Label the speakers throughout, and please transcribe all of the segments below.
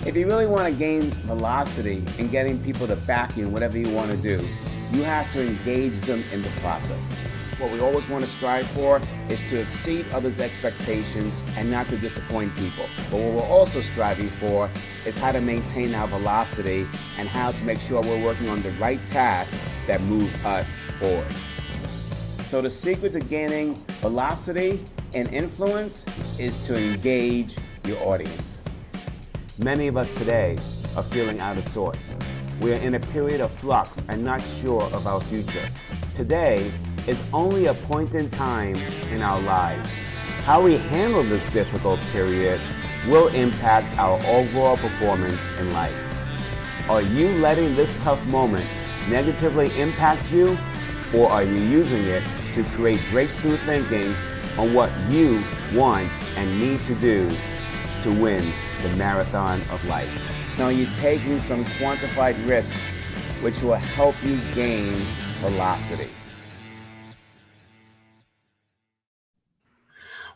Speaker 1: If you really want to gain velocity in getting people to back you in whatever you want to do, you have to engage them in the process. What we always want to strive for is to exceed others' expectations and not to disappoint people. But what we're also striving for is how to maintain our velocity and how to make sure we're working on the right tasks that move us forward. So the secret to gaining velocity and influence is to engage your audience. Many of us today are feeling out of sorts. We are in a period of flux and not sure of our future. Today is only a point in time in our lives. How we handle this difficult period will impact our overall performance in life. Are you letting this tough moment negatively impact you, or are you using it to create breakthrough thinking on what you want and need to do to win the marathon of life? Now, you're taking some quantified risks which will help you gain velocity.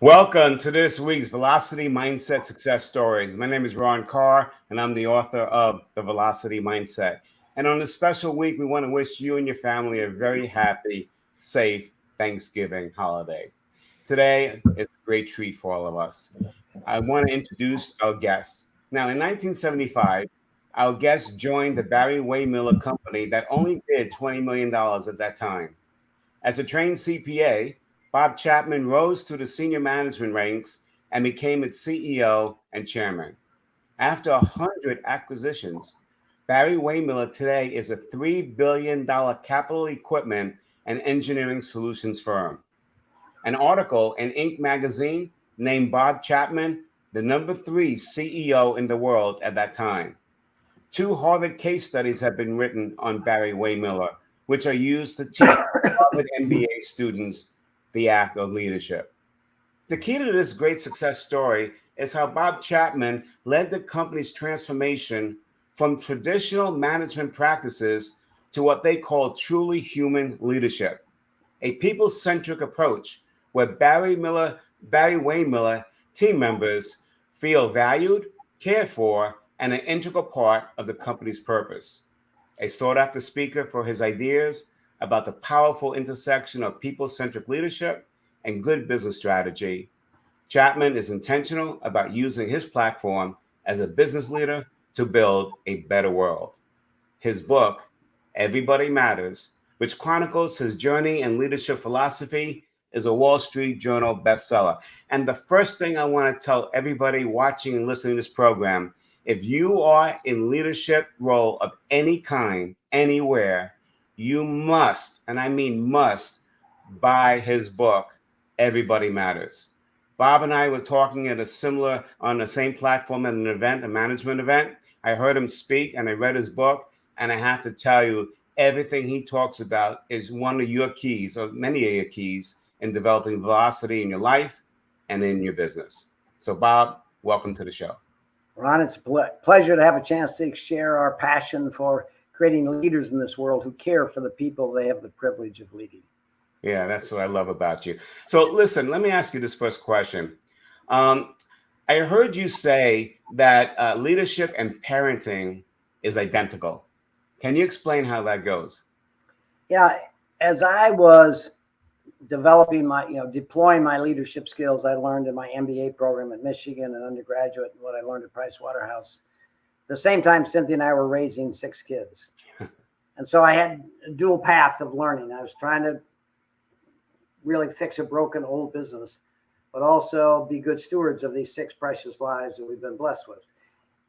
Speaker 1: Welcome to this week's Velocity Mindset Success Stories. My name is Ron Karr, and I'm the author of The Velocity Mindset. And on this special week, we want to wish you and your family a very happy, safe Thanksgiving holiday. Today is a great treat for all of us. I want to introduce our guests. Now, in 1975, our guest joined the Barry Wehmiller Company that only did $20 million at that time. As a trained CPA, Bob Chapman rose to the senior management ranks and became its CEO and chairman. After 100 acquisitions, Barry Wehmiller today is a $3 billion capital equipment and engineering solutions firm. An article in Inc. magazine named Bob Chapman the number 3 CEO in the world at that time. 2 Harvard case studies have been written on Barry Wehmiller, which are used to teach Harvard MBA students the act of leadership. The key to this great success story is how Bob Chapman led the company's transformation from traditional management practices to what they call truly human leadership, a people-centric approach where Barry Wehmiller team members feel valued, cared for, and an integral part of the company's purpose. A sought-after speaker for his ideas about the powerful intersection of people-centric leadership and good business strategy, Chapman is intentional about using his platform as a business leader to build a better world. His book, Everybody Matters, which chronicles his journey and leadership philosophy, is a Wall Street Journal bestseller. And the first thing I want to tell everybody watching and listening to this program, if you are in leadership role of any kind, anywhere, you must, and I mean must, buy his book, Everybody Matters. Bob and I were talking on the same platform at an event, a management event. I heard him speak and I read his book, and I have to tell you, everything he talks about is one of your keys, or many of your keys, in developing velocity in your life and in your business. So Bob, welcome to the show.
Speaker 2: Ron, it's a pleasure to have a chance to share our passion for creating leaders in this world who care for the people they have the privilege of leading.
Speaker 1: Yeah, that's what I love about you. So listen, let me ask you this first question. I heard you say that leadership and parenting is identical. Can you explain how that goes?
Speaker 2: Yeah, as I was developing deploying my leadership skills I learned in my MBA program at Michigan and undergraduate, and what I learned at Price Waterhouse. At the same time, Cynthia and I were raising 6 kids. And so I had a dual path of learning. I was trying to really fix a broken old business, but also be good stewards of these 6 precious lives that we've been blessed with.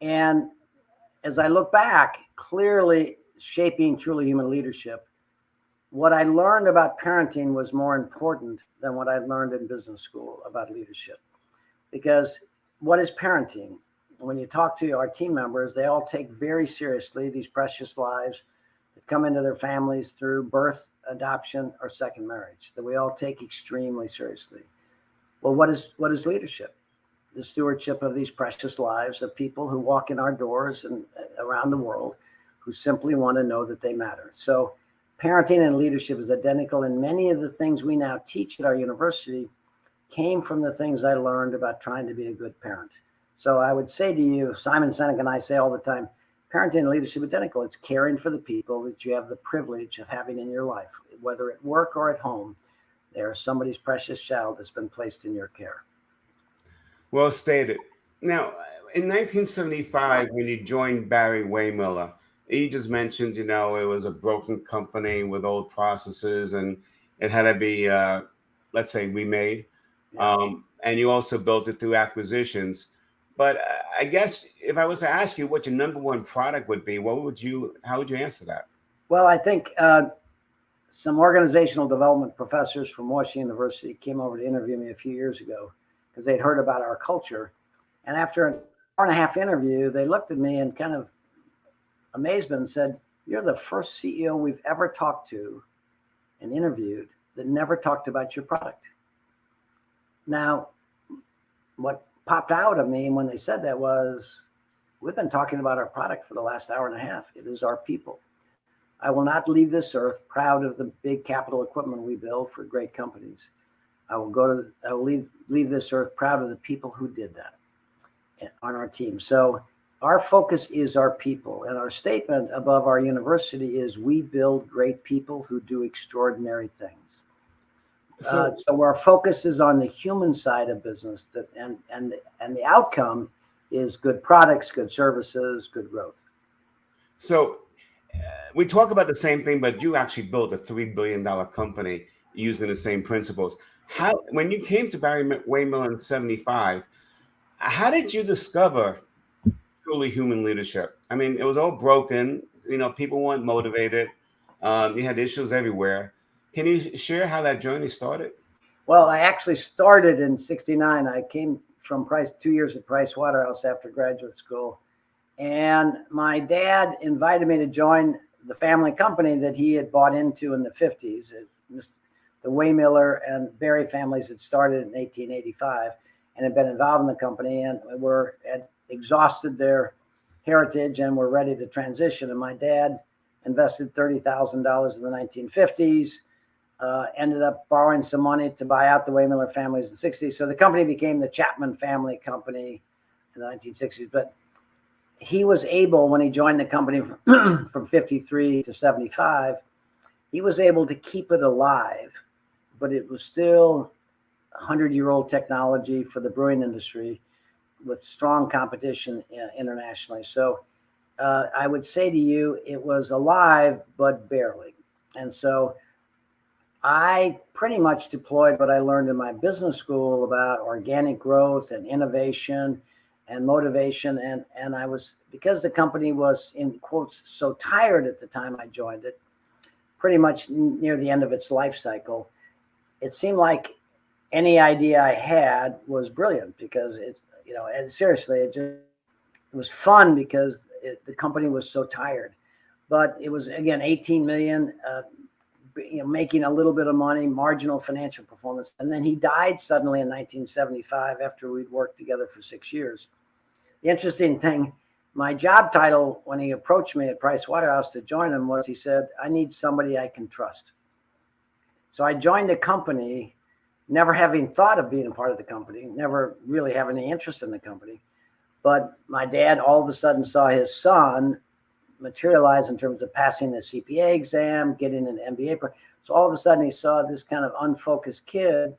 Speaker 2: And as I look back, clearly shaping truly human leadership, what I learned about parenting was more important than what I learned in business school about leadership. Because what is parenting? When you talk to our team members, they all take very seriously these precious lives that come into their families through birth, adoption, or second marriage, that we all take extremely seriously. Well, what is leadership? The stewardship of these precious lives of people who walk in our doors and around the world who simply want to know that they matter. So parenting and leadership is identical, and many of the things we now teach at our university came from the things I learned about trying to be a good parent. So I would say to you, Simon Sinek and I say all the time, parenting and leadership identical. It's caring for the people that you have the privilege of having in your life, whether at work or at home. They're somebody's precious child that's been placed in your care.
Speaker 1: Well stated. Now, in 1975, when you joined Barry Waymiller, you just mentioned, it was a broken company with old processes and it had to be, let's say, remade.
Speaker 2: Yeah.
Speaker 1: And you also built it through acquisitions. But I guess if I was to ask you what your number one product would be, how would you answer that?
Speaker 2: Well, I think some organizational development professors from Washington University came over to interview me a few years ago because they'd heard about our culture. And after an hour and a half interview, they looked at me and kind of amazement and said, "You're the first CEO we've ever talked to and interviewed that never talked about your product." Now, what popped out of me when they said that was, we've been talking about our product for the last hour and a half. It is our people. I will not leave this earth proud of the big capital equipment we build for great companies. I will leave this earth proud of the people who did that on our team. So our focus is our people, and our statement above our university is we build great people who do extraordinary things. So our focus is on the human side of business, and the outcome is good products, good services, good growth.
Speaker 1: So we talk about the same thing, but you actually built a $3 billion company using the same principles. When you came to Barry Waymiller in 75, how did you discover truly human leadership? I mean, it was all broken. People weren't motivated. You had issues everywhere. Can you share how that journey started?
Speaker 2: Well, I actually started in 69. I came from 2 years at Price Waterhouse after graduate school. And my dad invited me to join the family company that he had bought into in the 50s. The Waymiller and Barry families had started in 1885 and had been involved in the company and had exhausted their heritage and were ready to transition. And my dad invested $30,000 in the 1950s, ended up borrowing some money to buy out the Waymiller families in the 60s. So the company became the Chapman family company in the 1960s. But he was able, when he joined the company from 53 to 75, he was able to keep it alive, but it was still 100-year-old technology for the brewing industry with strong competition internationally. So I would say to you, it was alive, but barely. And so I pretty much deployed what I learned in my business school about organic growth and innovation and motivation. And I was, because the company was, in quotes, so tired at the time I joined it, pretty much near the end of its life cycle, it seemed like any idea I had was brilliant because it's, and seriously, it was fun because the company was so tired. But it was, again, 18 million, making a little bit of money, marginal financial performance. And then he died suddenly in 1975 after we'd worked together for 6 years. The interesting thing, my job title when he approached me at Price Waterhouse to join him was, he said, "I need somebody I can trust." So I joined the company, never having thought of being a part of the company, never really having any interest in the company. But my dad all of a sudden saw his son materialize in terms of passing the CPA exam, getting an MBA. So all of a sudden he saw this kind of unfocused kid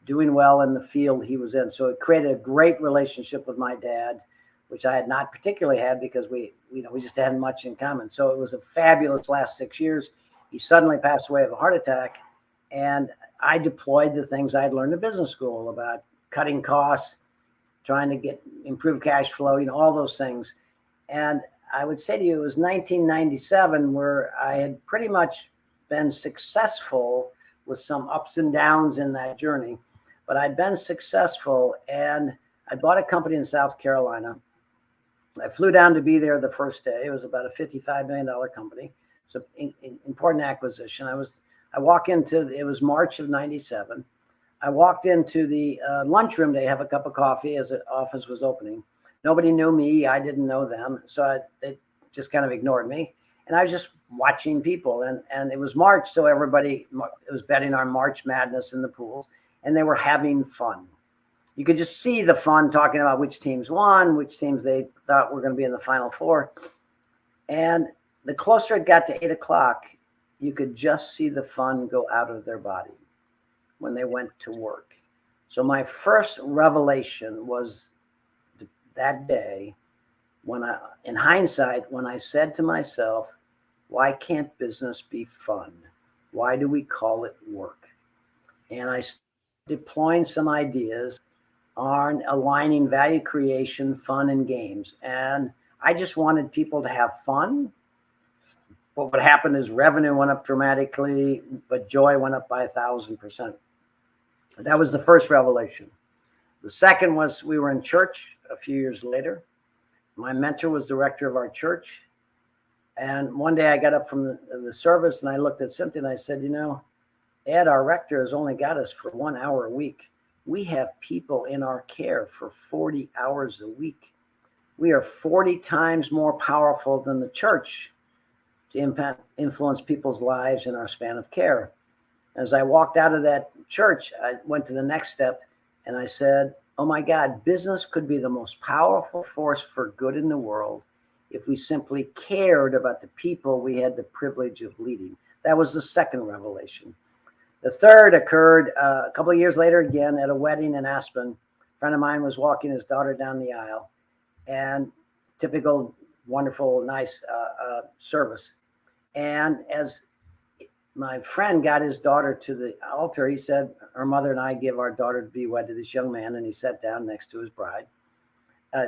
Speaker 2: doing well in the field he was in. So it created a great relationship with my dad, which I had not particularly had because we just hadn't much in common. So it was a fabulous last 6 years. He suddenly passed away of a heart attack. And I deployed the things I had learned in business school about cutting costs, trying to improve cash flow, all those things. And I would say to you, it was 1997 where I had pretty much been successful with some ups and downs in that journey, but I'd been successful, and I bought a company in South Carolina. I flew down to be there the first day. It was about a $55 million company. So important acquisition. I walk into, it was March of 97. I walked into the lunchroom to have a cup of coffee as the office was opening. Nobody knew me. I didn't know them. So they just kind of ignored me. And I was just watching people. And it was March, so everybody was betting on March Madness in the pools. And they were having fun. you could just see the fun talking about which teams won, which teams they thought were going to be in the Final Four. And the closer it got to 8 o'clock, you could just see the fun go out of their body when they went to work. So my first revelation was that day when in hindsight, when I said to myself, why can't business be fun? Why do we call it work? And I started deploying some ideas on aligning value creation, fun, and games. And I just wanted people to have fun. But what happened is revenue went up dramatically, but joy went up by 1,000%. That was the first revelation. The second was we were in church a few years later. My mentor was director of our church. And one day I got up from the service and I looked at Cynthia and I said, you know, Ed, our rector has only got us for 1 hour a week. We have people in our care for 40 hours a week. We are 40 times more powerful than the church to influence people's lives in our span of care. As I walked out of that church, I went to the next step and I said, oh my God, business could be the most powerful force for good in the world if we simply cared about the people we had the privilege of leading. That was the second revelation. The third occurred a couple of years later, again, at a wedding in Aspen. A friend of mine was walking his daughter down the aisle, and typical, wonderful, nice service. And as my friend got his daughter to the altar, he said, her mother and I give our daughter to be wed to this young man. And he sat down next to his bride,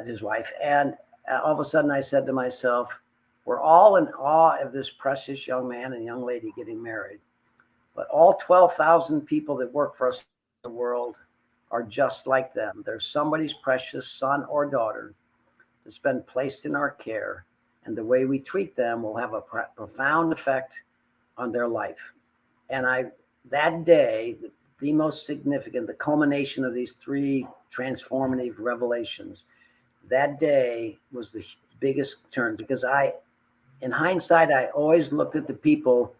Speaker 2: his wife. And all of a sudden I said to myself, we're all in awe of this precious young man and young lady getting married. But all 12,000 people that work for us in the world are just like them. There's somebody's precious son or daughter that's been placed in our care. And the way we treat them will have a profound effect on their life. And that day, the most significant, the culmination of these three transformative revelations, that day was the biggest turn, because in hindsight, I always looked at the people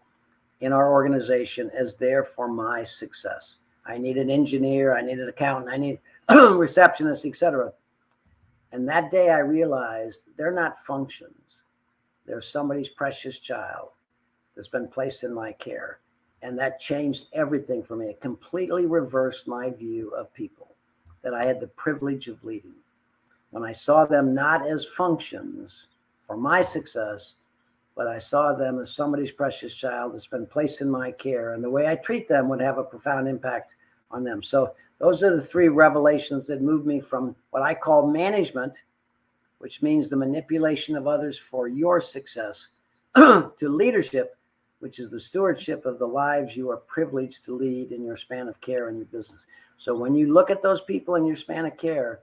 Speaker 2: in our organization as there for my success. I need an engineer, I need an accountant, I need a receptionist, etc. And that day I realized they're not functions. They're somebody's precious child that's been placed in my care. And that changed everything for me. It completely reversed my view of people that I had the privilege of leading. When I saw them not as functions for my success, but I saw them as somebody's precious child that's been placed in my care, and the way I treat them would have a profound impact on them. So those are the three revelations that moved me from what I call management, which means the manipulation of others for your success, to leadership, which is the stewardship of the lives you are privileged to lead in your span of care in your business. So when you look at those people in your span of care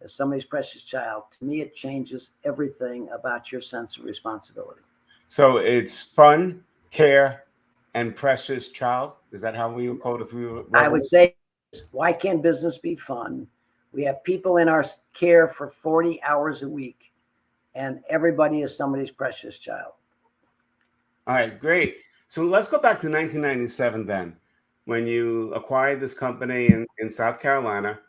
Speaker 2: as somebody's precious child, to me, it changes everything about your sense of responsibility.
Speaker 1: So it's fun, care, and precious child. Is that how we would call the three?
Speaker 2: I would say, why can't business be fun? We have people in our care for 40 hours a week, and everybody is somebody's precious child.
Speaker 1: All right, great. So let's go back to 1997 then, when you acquired this company in South Carolina,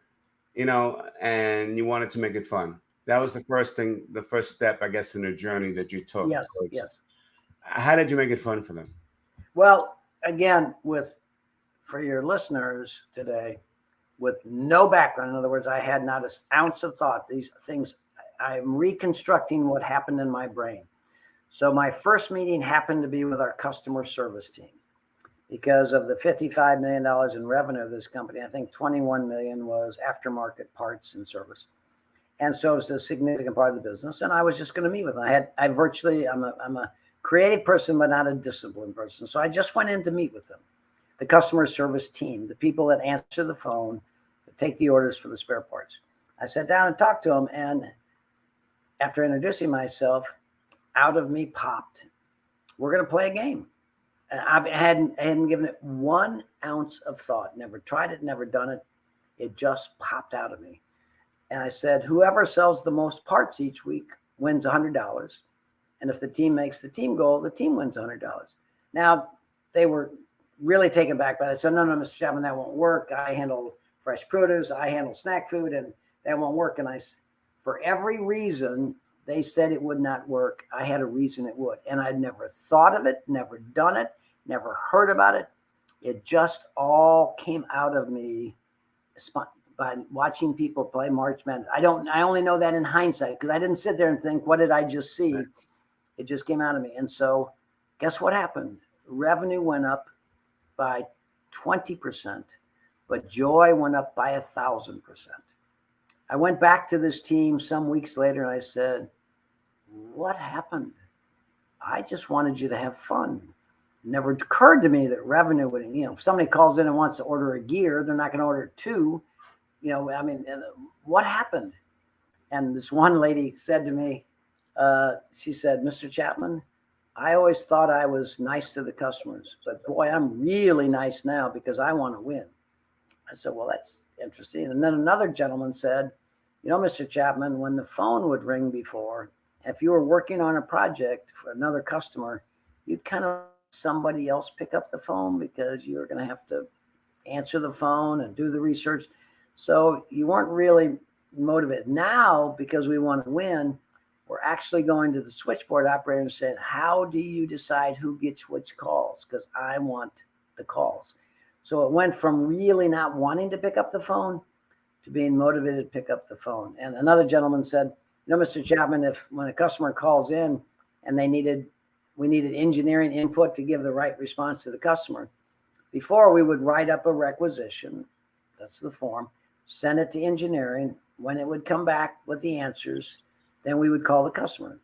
Speaker 1: and you wanted to make it fun. That was the first step, I guess, in the journey that you took.
Speaker 2: Yes, yes.
Speaker 1: How did you make it fun for them?
Speaker 2: Well, again, for your listeners today, with no background, in other words, I had not an ounce of thought. These things, I'm reconstructing what happened in my brain. So my first meeting happened to be with our customer service team. Because of the $55 million in revenue of this company, I think 21 million was aftermarket parts and service. And so it's a significant part of the business. And I was just going to meet with them. I'm a creative person, but not a disciplined person. So I just went in to meet with them, the customer service team, the people that answer the phone, that take the orders for the spare parts. I sat down and talked to them. And after introducing myself, out of me popped, we're going to play a game. And I hadn't given it 1 ounce of thought, never tried it, never done it. It just popped out of me. And I said, whoever sells the most parts each week wins $100. And if the team makes the team goal, the team wins $100. Now, they were really taken back by that. I said, no, Mr. Chapman, that won't work. I handle fresh produce. I handle snack food, and that won't work. And for every reason they said it would not work, I had a reason it would. And I'd never thought of it, never done it, never heard about it. It just all came out of me by watching people play March Madness. I only know that in hindsight, because I didn't sit there and think, what did I just see? Right. It just came out of me. And so guess what happened? Revenue went up by 20%, but joy went up by 1,000%. I went back to this team some weeks later and I said, what happened? I just wanted you to have fun. It never occurred to me that revenue would, if somebody calls in and wants to order a gear, they're not going to order two. What happened? And this one lady said to me, she said, Mr. Chapman, I always thought I was nice to the customers, but boy, I'm really nice now because I want to win. I said, well, that's interesting. And then another gentleman said, Mr. Chapman, when the phone would ring before, if you were working on a project for another customer, you'd kind of somebody else pick up the phone because you were going to have to answer the phone and do the research. So you weren't really motivated. Now, because we want to win, we're actually going to the switchboard operator and saying, how do you decide who gets which calls? Because I want the calls. So it went from really not wanting to pick up the phone to being motivated to pick up the phone. And another gentleman said, Mr. Chapman, when a customer calls in and we needed engineering input to give the right response to the customer, before we would write up a requisition, that's the form, send it to engineering. When it would come back with the answers, then we would call the customer,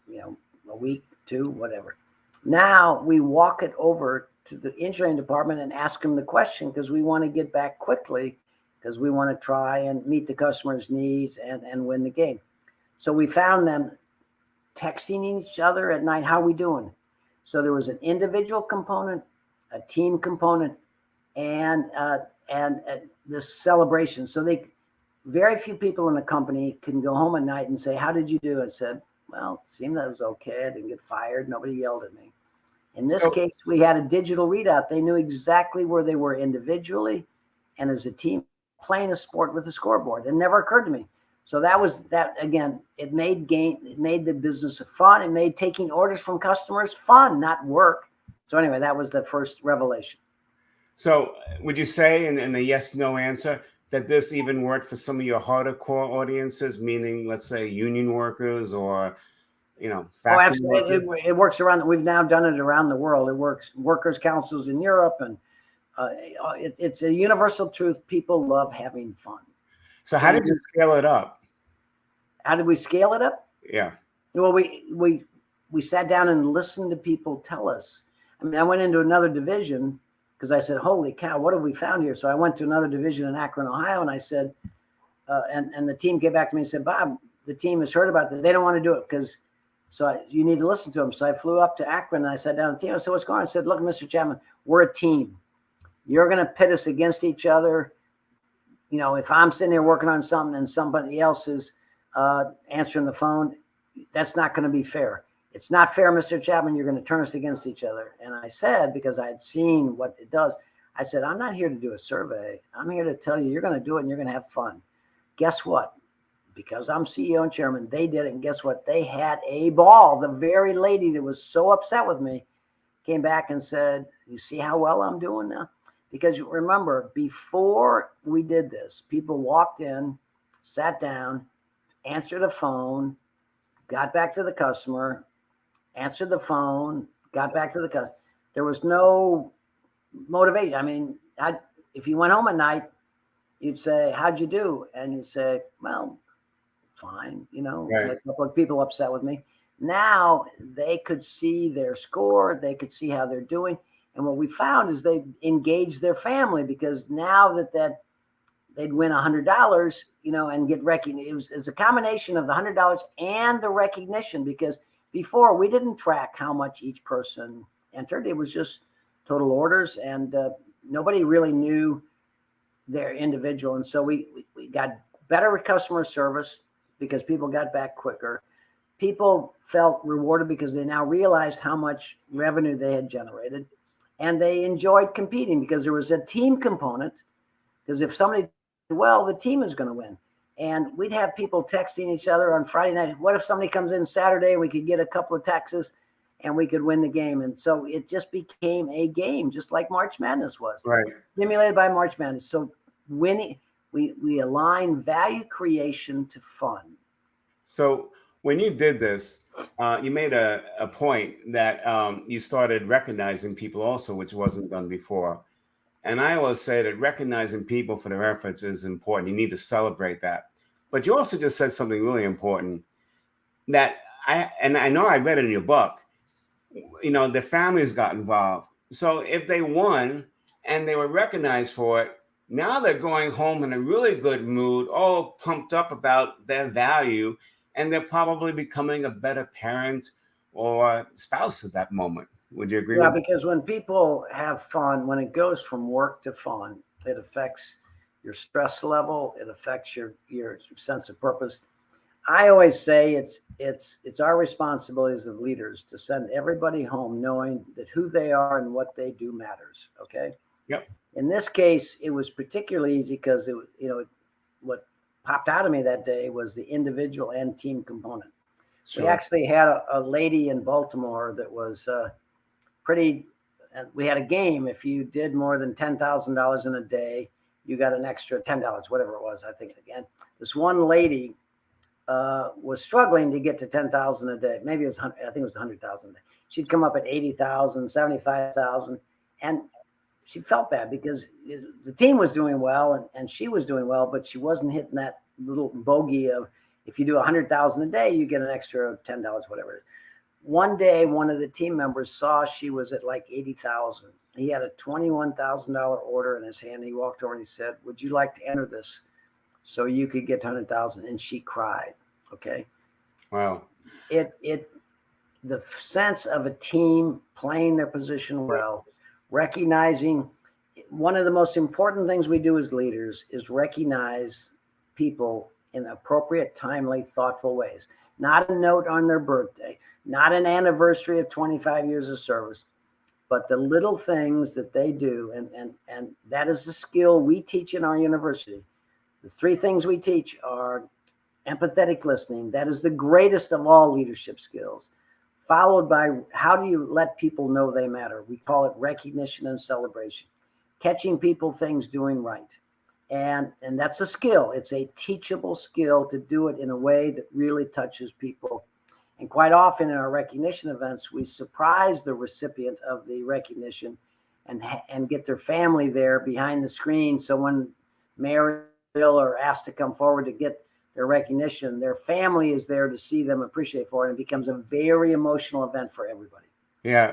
Speaker 2: a week, two, whatever. Now we walk it over to the engineering department and ask them the question because we want to get back quickly because we want to try and meet the customer's needs and win the game. So we found them texting each other at night, how are we doing? So there was an individual component, a team component, and this celebration. So very few people in the company can go home at night and say, how did you do? I said, well, it seemed that it was okay. I didn't get fired. Nobody yelled at me. In this case, we had a digital readout. They knew exactly where they were individually and as a team playing a sport with a scoreboard. It never occurred to me. So that again, it made the business fun. It made taking orders from customers fun, not work. So anyway, that was the first revelation.
Speaker 1: So would you say in the yes/no answer that this even worked for some of your harder core audiences, meaning let's say union workers or factory
Speaker 2: absolutely. It works around. We've now done it around the world. It works workers' councils in Europe, and it's a universal truth. People love having fun.
Speaker 1: So how did you scale it up?
Speaker 2: How did we scale it up?
Speaker 1: Yeah.
Speaker 2: Well, we sat down and listened to people tell us. I mean, I went into another division because I said, holy cow, what have we found here? So I went to another division in Akron, Ohio, and I said, and the team came back to me and said, Bob, the team has heard about that. They don't want to do it you need to listen to them. So I flew up to Akron and I sat down with the team. I said, what's going on? I said, look, Mr. Chapman, we're a team. You're going to pit us against each other. If I'm sitting there working on something and somebody else is answering the phone, that's not going to be fair. It's not fair, Mr. Chapman. You're going to turn us against each other. And I said, because I had seen what it does, I said, I'm not here to do a survey. I'm here to tell you, you're going to do it and you're going to have fun. Guess what? Because I'm CEO and chairman, they did it. And guess what? They had a ball. The very lady that was so upset with me came back and said, you see how well I'm doing now? Because remember, before we did this, people walked in, sat down, answered the phone, got back to the customer, answered the phone, got back to the customer. There was no motivation. I mean, if you went home at night, you'd say, how'd you do? And you'd say, well, fine. Right. A couple of people upset with me. Now they could see their score. They could see how they're doing. And what we found is they engaged their family because now that they'd win $100, and get recognition. It was a combination of the $100 and the recognition, because before we didn't track how much each person entered. It was just total orders, and nobody really knew their individual. And so we got better customer service because people got back quicker. People felt rewarded because they now realized how much revenue they had generated, and they enjoyed competing because there was a team component. Because if somebody well, the team is going to win. And we'd have people texting each other on Friday night. What if somebody comes in Saturday and we could get a couple of texts and we could win the game? And so it just became a game, just like March Madness was.
Speaker 1: Right.
Speaker 2: Stimulated by March Madness. So winning, we align value creation to fun.
Speaker 1: So when you did this, you made a point that you started recognizing people also, which wasn't done before. And I always say that recognizing people for their efforts is important. You need to celebrate that. But you also just said something really important that I know I read it in your book. You know, the families got involved. So if they won and they were recognized for it, now they're going home in a really good mood, all pumped up about their value, and they're probably becoming a better parent or spouse at that moment. Would you agree
Speaker 2: Yeah,
Speaker 1: with that?
Speaker 2: because when people have fun, when it goes from work to fun, it affects your stress level, it affects your sense of purpose. I always say it's our responsibility as leaders to send everybody home knowing that who they are and what they do matters. Okay.
Speaker 1: Yep.
Speaker 2: In this case, it was particularly easy because what popped out of me that day was the individual and team component.
Speaker 1: Sure.
Speaker 2: We actually had a lady in Baltimore that was pretty. We had a game. If you did more than $10,000 in a day, you got an extra $10, whatever it was. I think again, this one lady was struggling to get to 10,000 a day. Maybe it was, I think it was 100,000 a day. She'd come up at 80,000, 75,000, and she felt bad because the team was doing well and she was doing well, but she wasn't hitting that little bogey of if you do 100,000 a day, you get an extra $10, whatever it is. One day, one of the team members saw she was at like 80,000. He had a $21,000 order in his hand. He walked over and he said, "Would you like to enter this so you could get 100,000?" And she cried. Okay.
Speaker 1: Wow.
Speaker 2: The sense of a team playing their position well, recognizing one of the most important things we do as leaders is recognize people in appropriate, timely, thoughtful ways. Not a note on their birthday, not an anniversary of 25 years of service, but the little things that they do. And that is the skill we teach in our university. The three things we teach are empathetic listening. That is the greatest of all leadership skills, followed by how do you let people know they matter? We call it recognition and celebration, catching people things doing right. And that's a skill. It's a teachable skill to do it in a way that really touches people. And quite often in our recognition events, we surprise the recipient of the recognition and get their family there behind the screen. So when Mayor Bill are asked to come forward to get their recognition, their family is there to see them appreciate for it. And it becomes a very emotional event for everybody.
Speaker 1: Yeah,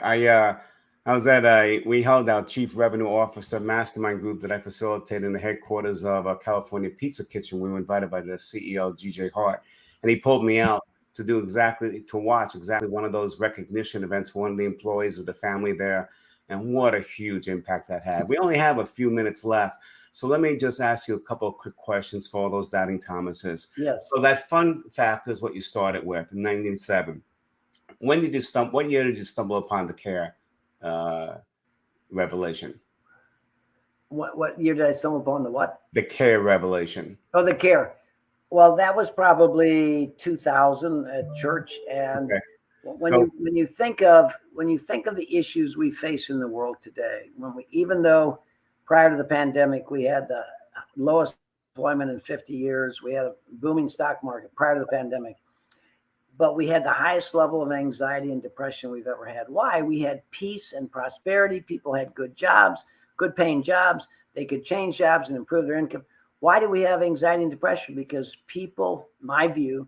Speaker 1: I was at we held our Chief Revenue Officer mastermind group that I facilitated in the headquarters of a California Pizza Kitchen. We were invited by the CEO, GJ Hart, and he pulled me out to watch exactly one of those recognition events for one of the employees with the family there. And what a huge impact that had. We only have a few minutes left. So let me just ask you a couple of quick questions for all those doubting Thomases.
Speaker 2: Yes.
Speaker 1: So that fun factor is what you started with in 1997. When did you what year did you stumble upon the CARE revelation?
Speaker 2: What year did I stumble upon the what?
Speaker 1: The CARE revelation.
Speaker 2: Oh, the CARE. Well, that was probably 2000 at church. And okay. when you think of the issues we face in the world today, even though prior to the pandemic we had the lowest employment in 50 years, we had a booming stock market prior to the pandemic, but we had the highest level of anxiety and depression we've ever had. Why? We had peace and prosperity. People had good jobs, good paying jobs. They could change jobs and improve their income. Why do we have anxiety and depression? Because people, my view,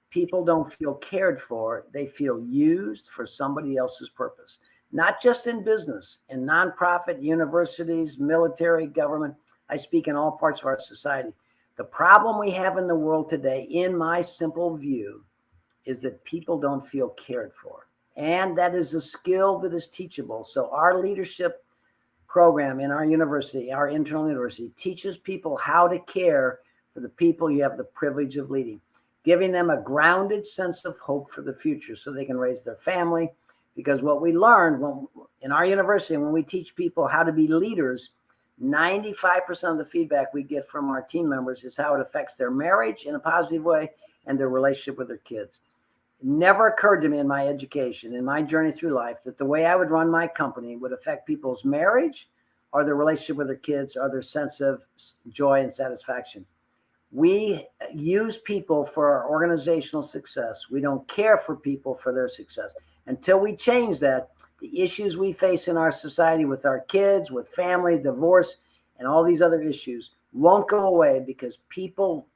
Speaker 2: people don't feel cared for. They feel used for somebody else's purpose, not just in business, in nonprofit, universities, military, government. I speak in all parts of our society. The problem we have in the world today, in my simple view, is that people don't feel cared for. And that is a skill that is teachable. So our leadership program in our university, our internal university, teaches people how to care for the people you have the privilege of leading, giving them a grounded sense of hope for the future so they can raise their family. Because what we learned in our university, when we teach people how to be leaders, 95% of the feedback we get from our team members is how it affects their marriage in a positive way and their relationship with their kids. It never occurred to me in my education, in my journey through life, that the way I would run my company would affect people's marriage or their relationship with their kids or their sense of joy and satisfaction. We use people for our organizational success. We don't care for people for their success. Until we change that, the issues we face in our society with our kids, with family, divorce, and all these other issues won't go away because people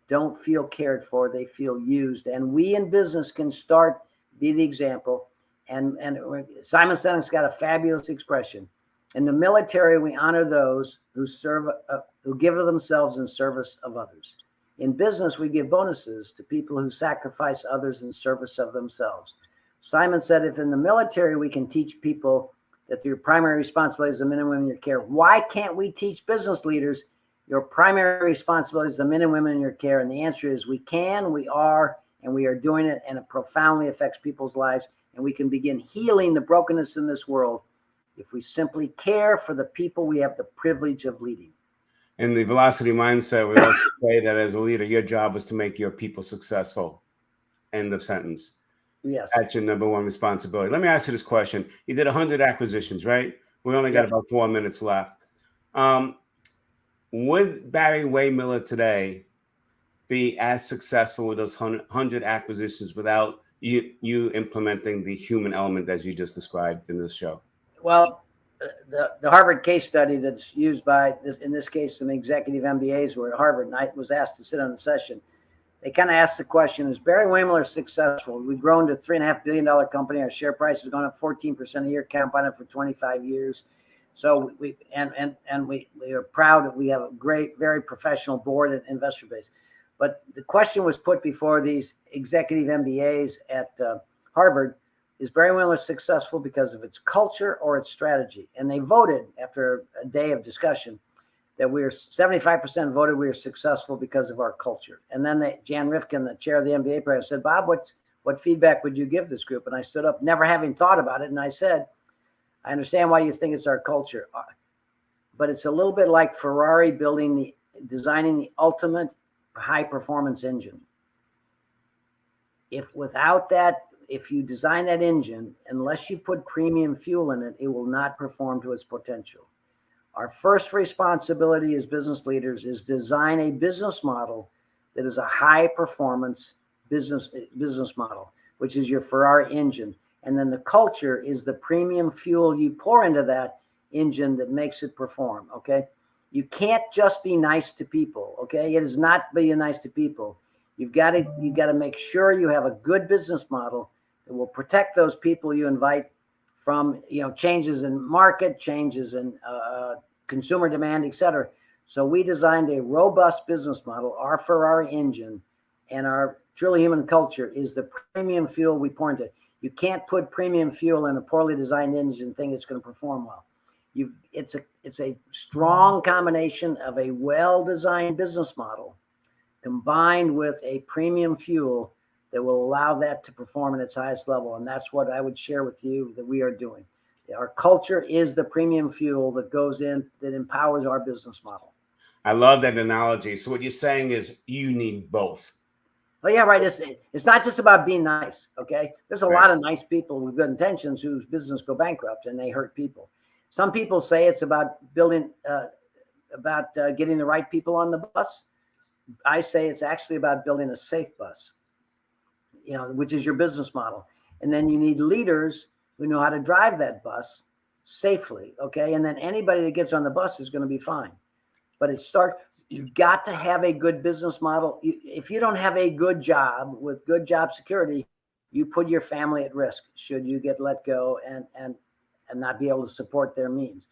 Speaker 2: don't feel cared for. They feel used. And we in business can start, be the example. And Simon Sinek's got a fabulous expression. In the military, we honor those who serve, who give of themselves in service of others. In business, we give bonuses to people who sacrifice others in service of themselves. Simon said, if in the military we can teach people that your primary responsibility is the men and women in your care, why can't we teach business leaders your primary responsibility is the men and women in your care? And the answer is we can, we are, and we are doing it, and it profoundly affects people's lives. And we can begin healing the brokenness in this world if we simply care for the people we have the privilege of leading.
Speaker 1: In the velocity mindset, we also say that as a leader, your job is to make your people successful. End of sentence.
Speaker 2: Yes.
Speaker 1: That's your number one responsibility. Let me ask you this question. You did 100 acquisitions, right? We only got about 4 minutes left. Would Barry Waymiller today be as successful with those 100 acquisitions without you implementing the human element as you just described in this show?
Speaker 2: Well, the Harvard case study that's used by, in this case, some executive MBAs were at Harvard, and I was asked to sit on the session. They kind of asked the question, is Barry Waymiller successful? We've grown to a $3.5 billion company. Our share price has gone up 14% a year, compounded for 25 years. So we are proud that we have a great, very professional board and investor base. But the question was put before these executive MBAs at Harvard, is Barry Waymiller successful because of its culture or its strategy? And they voted after a day of discussion that 75% voted we are successful because of our culture. And then Jan Rifkin, the chair of the MBA program, said, Bob, what feedback would you give this group? And I stood up, never having thought about it. And I said, I understand why you think it's our culture, but it's a little bit like Ferrari designing the ultimate high performance engine. If you design that engine, unless you put premium fuel in it, it will not perform to its potential. Our first responsibility as business leaders is design a business model that is a high performance business model, which is your Ferrari engine. And then the culture is the premium fuel you pour into that engine that makes it perform. Okay. You can't just be nice to people. Okay. It is not being nice to people. You've got to make sure you have a good business model that will protect those people you invite from, changes in market, changes in consumer demand, et cetera. So we designed a robust business model. Our Ferrari engine and our truly human culture is the premium fuel we pour into. You can't put premium fuel in a poorly designed engine and think it's going to perform well. It's a strong combination of a well-designed business model combined with a premium fuel that will allow that to perform at its highest level. And that's what I would share with you that we are doing. Our culture is the premium fuel that goes in, that empowers our business model.
Speaker 1: I love that analogy. So what you're saying is you need both.
Speaker 2: Well, yeah, right. It's not just about being nice. Okay. There's a lot of nice people with good intentions whose business go bankrupt and they hurt people. Some people say it's about getting the right people on the bus. I say it's actually about building a safe bus, which is your business model. And then you need leaders who know how to drive that bus safely. Okay. And then anybody that gets on the bus is going to be fine. But you've got to have a good business model. If you don't have a good job with good job security, you put your family at risk should you get let go and not be able to support their means.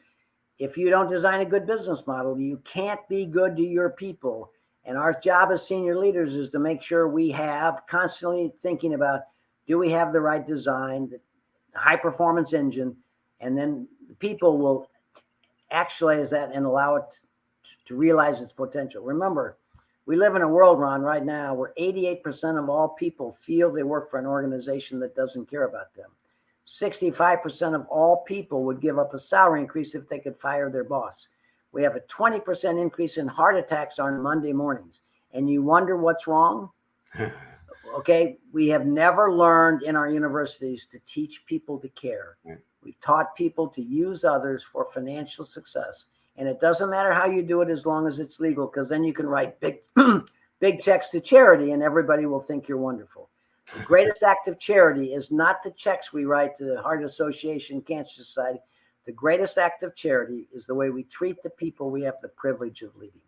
Speaker 2: If you don't design a good business model, you can't be good to your people. And our job as senior leaders is to make sure we have constantly thinking about, do we have the right design, the high performance engine, and then the people will actualize that and allow it to realize its potential. Remember, we live in a world, Ron, right now where 88% of all people feel they work for an organization that doesn't care about them. 65% of all people would give up a salary increase if they could fire their boss. We have a 20% increase in heart attacks on Monday mornings. And you wonder what's wrong? Okay, we have never learned in our universities to teach people to care.
Speaker 1: Right.
Speaker 2: We've taught people to use others for financial success. And it doesn't matter how you do it as long as it's legal, because then you can write big, big checks to charity and everybody will think you're wonderful. The greatest act of charity is not the checks we write to the Heart Association, Cancer Society. The greatest act of charity is the way we treat the people we have the privilege of leading.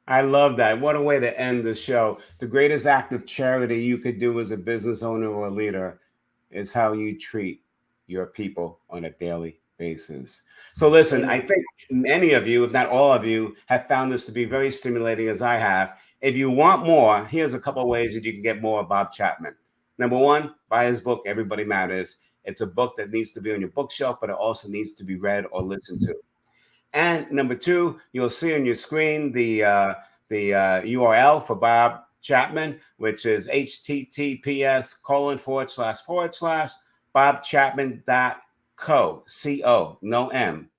Speaker 1: I love that. What a way to end the show. The greatest act of charity you could do as a business owner or a leader is how you treat your people on a daily basis. So listen, I think many of you, if not all of you, have found this to be very stimulating as I have. If you want more, here's a couple of ways that you can get more of Bob Chapman. Number one, buy his book, Everybody Matters. It's a book that needs to be on your bookshelf, but it also needs to be read or listened to. And number two, you'll see on your screen the URL for Bob Chapman, which is https:// bobchapman.co, no M.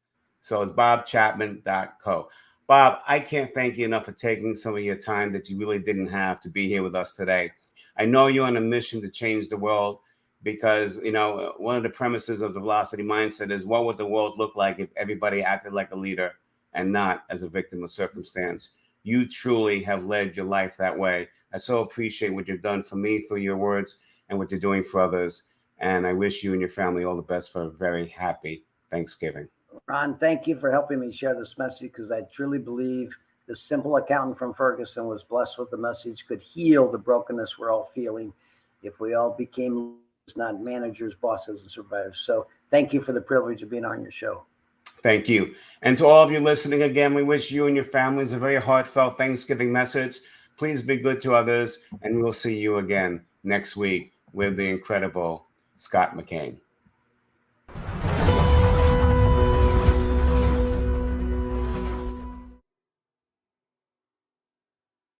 Speaker 1: So it's bobchapman.co. Bob, I can't thank you enough for taking some of your time that you really didn't have to be here with us today. I know you're on a mission to change the world, because, you know, one of the premises of the Velocity Mindset is, what would the world look like if everybody acted like a leader and not as a victim of circumstance? You truly have led your life that way. I so appreciate what you've done for me through your words and what you're doing for others. And I wish you and your family all the best for a very happy Thanksgiving.
Speaker 2: Ron, thank you for helping me share this message, because I truly believe the simple accountant from Ferguson was blessed with the message could heal the brokenness we're all feeling if we all became not managers, bosses, and survivors. So thank you for the privilege of being on your show.
Speaker 1: Thank you. And to all of you listening again, we wish you and your families a very heartfelt Thanksgiving message. Please be good to others, and we'll see you again next week with the incredible Scott McCain.